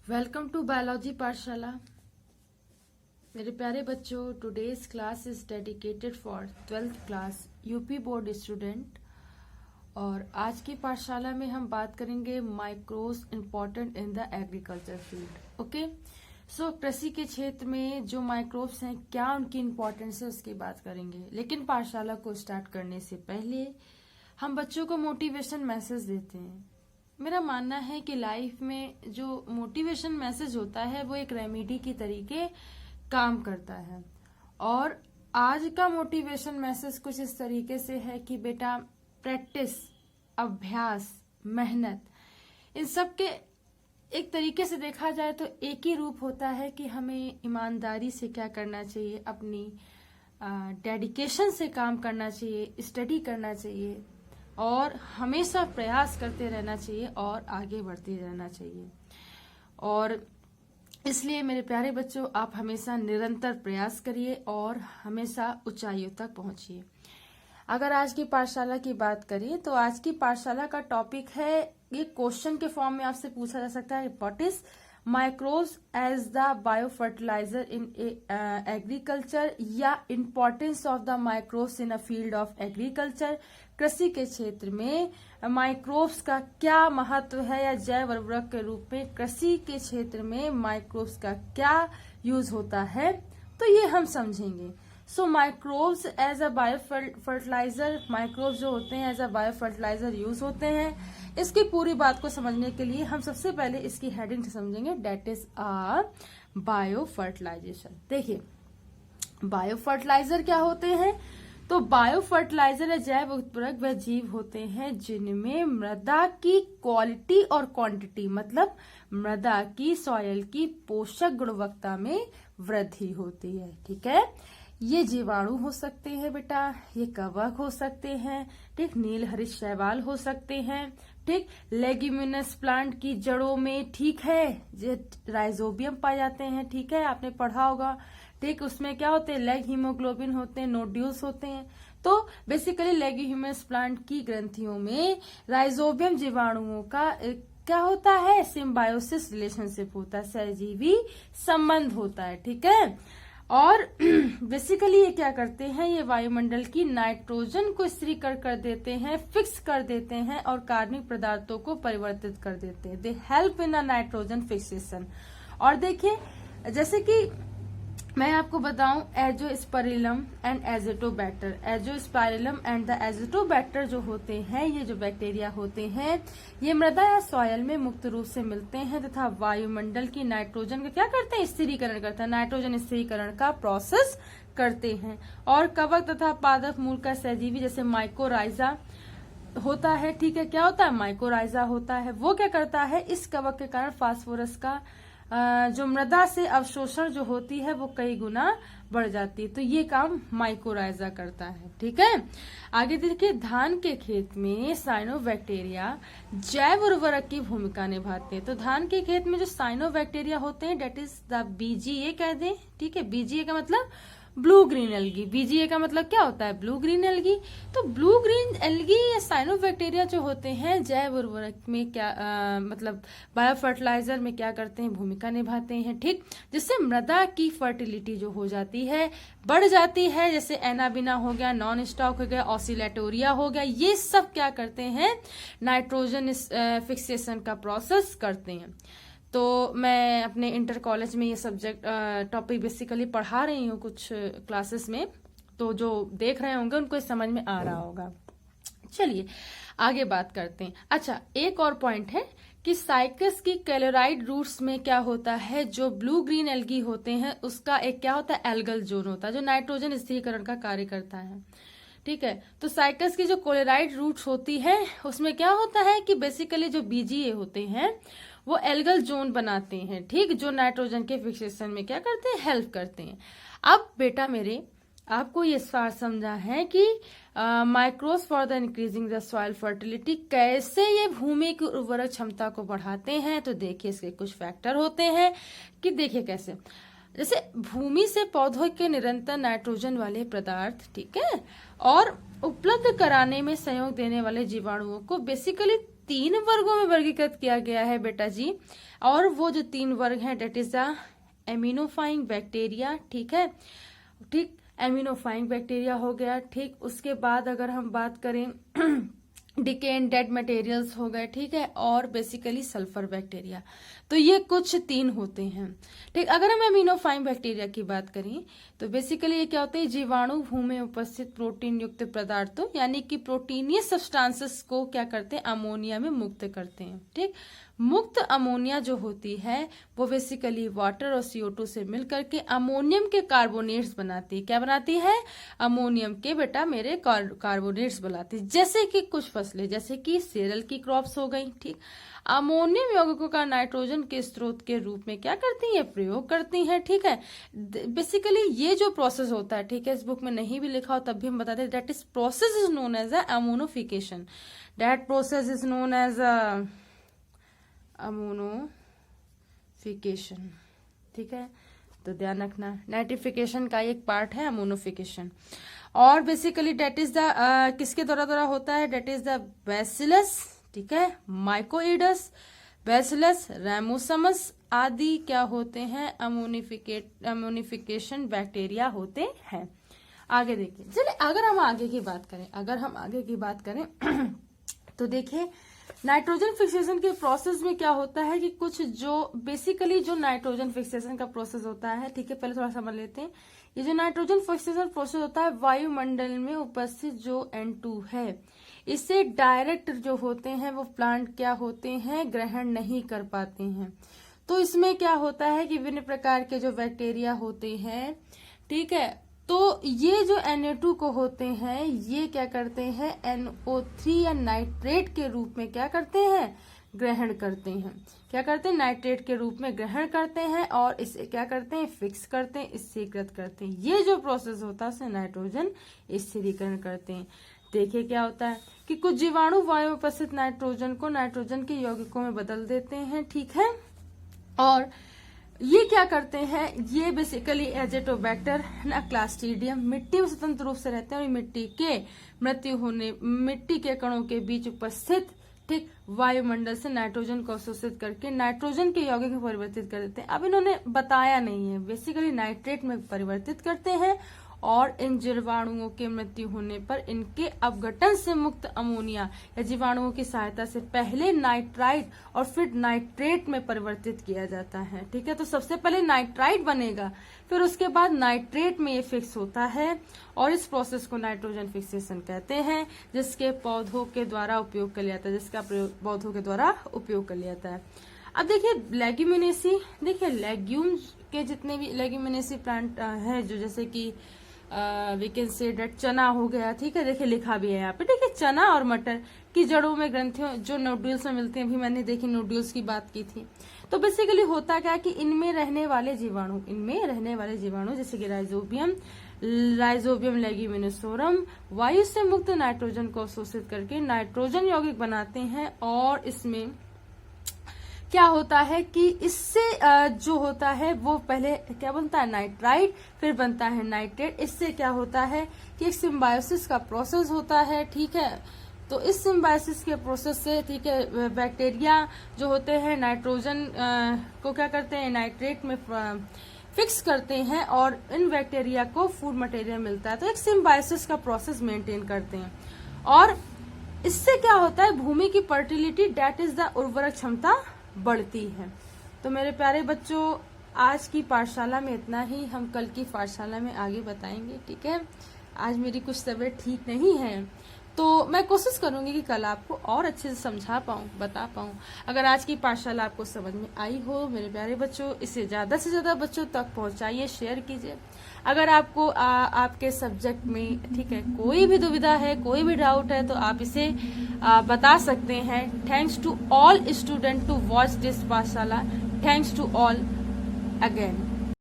Welcome to biology पाठशाला। मेरे प्यारे बच्चों, today's class is dedicated for 12th class UP board student. और आज की पाठशाला में हम बात करेंगे micros important in the agriculture field. Okay, so कृषि के क्षेत्र में जो माइक्रोब्स हैं, क्या उनकी इम्पोर्टेंस है, उसकी बात करेंगे। लेकिन पाठशाला को स्टार्ट करने से पहले हम बच्चों को मोटिवेशन मैसेज देते हैं। मेरा मानना है कि लाइफ में जो मोटिवेशन मैसेज होता है वो एक रेमेडी की तरीके काम करता है। और आज का मोटिवेशन मैसेज कुछ इस तरीके से है कि बेटा, प्रैक्टिस, अभ्यास, मेहनत, इन सब के एक तरीके से देखा जाए तो एक ही रूप होता है कि हमें ईमानदारी से क्या करना चाहिए, अपनी डेडिकेशन से काम करना चाहिए, स्टडी करना चाहिए और हमेशा प्रयास करते रहना चाहिए और आगे बढ़ते रहना चाहिए। और इसलिए मेरे प्यारे बच्चों, आप हमेशा निरंतर प्रयास करिए और हमेशा ऊंचाइयों तक पहुंचिए। अगर आज की पाठशाला की बात करें तो आज की पाठशाला का टॉपिक है, ये क्वेश्चन के फॉर्म में आपसे पूछा जा सकता है, what is microbes as the bio fertiliser in agriculture, या importance of the microbes in a field of agriculture. कृषि के क्षेत्र में माइक्रोब्स का क्या महत्व है, या जैव उर्वरक के रूप में कृषि के क्षेत्र में माइक्रोब्स का क्या यूज होता है, तो ये हम समझेंगे। So microbes as a bio fertiliser, microbes जो होते हैं as a bio fertiliser use होते हैं। इसकी पूरी बात को समझने के लिए हम सबसे पहले इसकी हेडिंग से समझेंगे, that is a bio fertilisation. देखिए, बायो फर्टिलाइजर क्या होते हैं? तो बायो फर्टिलाइजर या जैव उर्वरक वह जीव होते हैं जिनमें मृदा की क्वालिटी और क्वांटिटी, मतलब मृदा की, सॉयल की पोषक गुणवत्ता में वृद्धि होती है। ठीक है, ये जीवाणु हो सकते हैं बेटा, ये कवक हो सकते हैं, ठीक, नील हरित शैवाल हो सकते हैं, ठीक, लेग्यूमिनस प्लांट की जड़ों में, ठीक है, राइजोबियम पाए जाते हैं, ठीक है, आपने पढ़ा होगा, ठीक। उसमें क्या होते हैं, लेग हीमोग्लोबिन होते हैं, नोड्यूल्स होते हैं। तो बेसिकली लेग्यूमिनस प्लांट की ग्रंथियों में राइजोबियम जीवाणुओं का क्या होता है, सिम्बायोसिस रिलेशनशिप होता है, सहजीवी संबंध होता है। ठीक है, और बेसिकली ये क्या करते हैं, ये वायुमंडल की नाइट्रोजन को स्थिरीकरण कर देते हैं, फिक्स कर देते हैं और कार्बनिक पदार्थों को परिवर्तित कर देते हैं। They help in a nitrogen fixation. और देखिए, जैसे कि मैं आपको बताऊं, Azospirillum and Azotobacter, Azospirillum and the Azotobacter जो होते हैं, ये जो बैक्टीरिया होते हैं, ये मृदा या सॉयल में मुक्त रूप से मिलते हैं तथा वायुमंडल की नाइट्रोजन का क्या करते हैं, स्थिरीकरण करते हैं, नाइट्रोजन स्थिरीकरण का प्रोसेस करते हैं। और कवक तथा पादप मूल का सहजीवी जैसे माइकोराइजा होता है, ठीक है, क्या होता है, माइकोराइजा होता है, वो क्या करता है, इस कवक के कारण फास्फोरस का जो मृदा से अवशोषण जो होती है वो कई गुना बढ़ जाती है। तो ये काम माइकोराइजा करता है। ठीक है, आगे देखिए, धान के खेत में साइनोबैक्टीरिया जैव उर्वरक की भूमिका निभाते हैं। तो धान के खेत में जो साइनोबैक्टीरिया होते हैं, डेट इज द बीजीए कह दें, ठीक है, बीजीए का मतलब ब्लू ग्रीन एल्गी, बीजीए का मतलब क्या होता है, ब्लू ग्रीन एल्गी। तो ब्लू ग्रीन एल्गी या साइनोबैक्टीरिया जो होते हैं जैव उर्वरक में क्या मतलब बायो फर्टिलाइजर में क्या करते हैं, भूमिका निभाते हैं, ठीक, जिससे मृदा की फर्टिलिटी जो हो जाती है, बढ़ जाती है। जैसे एनाबिना हो गया, नॉन स्टॉक हो गया, ऑसिलेटोरिया हो गया, ये सब क्या करते हैं, नाइट्रोजन फिक्सेशन का प्रोसेस करते हैं। तो मैं अपने इंटर कॉलेज में ये सब्जेक्ट टॉपिक बेसिकली पढ़ा रही हूँ कुछ क्लासेस में, तो जो देख रहे होंगे उनको समझ में आ रहा होगा। चलिए आगे बात करते हैं। अच्छा, एक और पॉइंट है कि साइकस की कैलोराइड रूट्स में क्या होता है, जो ब्लू ग्रीन एल्गी होते हैं उसका एक क्या होता है, एल्गल जोन होता है, जो नाइट्रोजन स्थिरीकरण का कार्य करता है। ठीक है, तो साइकस की जो क्लोराइड रूट्स होती है उसमें क्या होता है कि बेसिकली जो बीजीए होते हैं वो एल्गल जोन बनाते हैं, ठीक, जो नाइट्रोजन के फिक्सेशन में क्या करते हैं, हेल्प करते हैं। अब बेटा मेरे, आपको ये सवाल समझा है कि microbes for the increasing the soil fertility, कैसे ये भूमि की उर्वरक क्षमता को बढ़ाते हैं। तो देखिए, इसके कुछ फैक्टर होते हैं कि देखिए कैसे, जैसे भूमि से पौधों के निरंतर नाइट्रोजन वाले पदार्थ, ठीक है, और उपलब्ध कराने में सहयोग देने वाले जीवाणुओं को बेसिकली 3 वर्गों में वर्गीकृत किया गया है बेटा जी। और वो जो 3 वर्ग हैं डेट इज द एमिनोफाइंग बैक्टीरिया, ठीक है, ठीक, एमिनोफाइंग बैक्टीरिया हो गया, ठीक। उसके बाद अगर हम बात करें डिके एंड डेड मटेरियल्स हो गए, ठीक है, और बेसिकली सल्फर बैक्टीरिया। तो ये कुछ 3 होते हैं, ठीक। अगर हम एमिनोफाइंग बैक्टीरिया की बात करें तो बेसिकली ये क्या होते हैं, जीवाणु भूमि में उपस्थित प्रोटीन युक्त पदार्थों यानी कि प्रोटीनियस सब्सटेंसेस को क्या करते हैं, अमोनिया में मुक्त करते हैं, ठीक। मुक्त अमोनिया जो होती है वो बेसिकली वाटर और CO2 से मिलकर के अमोनियम के कार्बोनेट्स बनाती है। क्या बनाती है, अमोनियम के बेटा मेरे कार्बोनेट्स बनाती है। जैसे कि कुछ फसलें, जैसे कि सेरल की क्रॉप्स हो गई, ठीक, अमोनियम यौगिकों का नाइट्रोजन के स्रोत के रूप में क्या करती है, प्रयोग करती हैं, ठीक है। बेसिकली ये जो प्रोसेस होता है, ठीक है, इस बुक में नहीं भी लिखा हो तब भी हम बताते हैं, that is process is known as ammonification. That process is known as ammonification, ठीक है। तो ध्यान रखना, नाइट्रिफिकेशन का एक पार्ट है अमोनोफिकेशन। और बेसिकली डेट इज द किसके द्वारा होता है, डेट इज द बैसिलस, ठीक है, माइकोइडस, बैसिलस, रैमोसमस आदि क्या होते हैं, अमोनिफिकेशन बैक्टीरिया होते हैं। आगे देखिए, चलिए अगर हम आगे की बात करें तो देखिए नाइट्रोजन फिक्सेशन के प्रोसेस में क्या होता है कि कुछ जो बेसिकली जो नाइट्रोजन फिक्सेशन का प्रोसेस होता है, ठीक है, पहले थोड़ा समझ लेते हैं। ये जो नाइट्रोजन फिक्सेशन प्रोसेस होता है, वायुमंडल में उपस्थित जो N2 है इससे डायरेक्ट जो होते हैं वो प्लांट क्या होते हैं, ग्रहण नहीं कर पाते हैं। तो इसमें क्या होता है कि विभिन्न प्रकार के जो बैक्टीरिया होते हैं, ठीक है, तो ये जो Na2 को होते हैं ये क्या करते हैं, NO3 या नाइट्रेट के रूप में क्या करते हैं, ग्रहण करते हैं। क्या करते हैं, नाइट्रेट के रूप में ग्रहण करते हैं और इसे क्या करते हैं, फिक्स करते हैं, स्थिरीकृत करते हैं। ये जो प्रोसेस होता है उसे नाइट्रोजन स्थिरीकरण करते हैं। देखिए क्या होता है कि कुछ जीवाणु वायु में उपस्थित नाइट्रोजन को नाइट्रोजन के यौगिकों में बदल देते हैं, ठीक है। और ये क्या करते हैं, ये बेसिकली एजेटोबैक्टर ना क्लास्ट्रीडियम मिट्टी में स्वतंत्र रूप से रहते हैं और मिट्टी के मृत्यु होने, मिट्टी के कणों के बीच उपस्थित, ठीक, वायुमंडल से नाइट्रोजन को अवशोषित करके नाइट्रोजन के यौगिक में परिवर्तित कर देते हैं। अब इन्होंने बताया नहीं है, बेसिकली नाइट्रेट में परिवर्तित करते हैं और इन जीवाणुओं के मृत्यु होने पर इनके अपघटन से मुक्त अमोनिया या जीवाणुओं की सहायता से पहले नाइट्राइट और फिर नाइट्रेट में परिवर्तित किया जाता है, ठीक है। तो सबसे पहले नाइट्राइट बनेगा, फिर उसके बाद नाइट्रेट में ये फिक्स होता है और इस प्रोसेस को नाइट्रोजन फिक्सेशन कहते हैं, जिसके पौधों के द्वारा उपयोग कर लिया जाता है, जिसका पौधों के द्वारा उपयोग कर लिया जाता है। अब देखिए लेग्यूमिनेसी, देखिए लेग्यूम्स के जितने भी लेग्यूमिनेसी प्लांट है, जो जैसे कि वी कैन से डेट चना हो गया, ठीक है, देखिए लिखा भी है यहाँ पे, देखिए चना और मटर की जड़ों में ग्रंथियों जो नोड्यूल्स में मिलते हैं, अभी मैंने देखी नोड्यूल्स की बात की थी। तो बेसिकली होता क्या है कि इनमें रहने वाले जीवाणु जैसे कि राइजोबियम लेग्यूमिनोसोरम वायु से मुक्त नाइट्रोजन को अवशोषित करके नाइट्रोजन यौगिक बनाते हैं और इसमें क्या होता है कि इससे जो होता है वो पहले क्या बनता है, नाइट्राइट, फिर बनता है नाइट्रेट। इससे क्या होता है कि एक सिम्बायोसिस का प्रोसेस होता है, ठीक है। तो इस सिम्बायोसिस के प्रोसेस से, ठीक है, बैक्टीरिया जो होते हैं नाइट्रोजन को क्या करते हैं, नाइट्रेट में फिक्स करते हैं और इन बैक्टीरिया को फूड मटेरियल मिलता है। तो एक सिम्बायोसिस का प्रोसेस मेंटेन करते हैं और इससे क्या होता है, भूमि की फर्टिलिटी डेट इज द उर्वरक क्षमता बढ़ती है। तो मेरे प्यारे बच्चों, आज की पाठशाला में इतना ही, हम कल की पाठशाला में आगे बताएंगे, ठीक है। आज मेरी कुछ तबीयत ठीक नहीं है तो मैं कोशिश करूंगी कि कल आपको और अच्छे से समझा पाऊं, बता पाऊं। अगर आज की पाठशाला आपको समझ में आई हो मेरे प्यारे बच्चों, इसे ज्यादा से ज्यादा बच्चों तक पहुंचाइए, शेयर कीजिए। अगर आपको आपके सब्जेक्ट में, ठीक है, कोई भी दुविधा है, कोई भी डाउट है तो आप इसे बता सकते हैं। Thanks to all student to watch this Pathshala. Thanks to all again.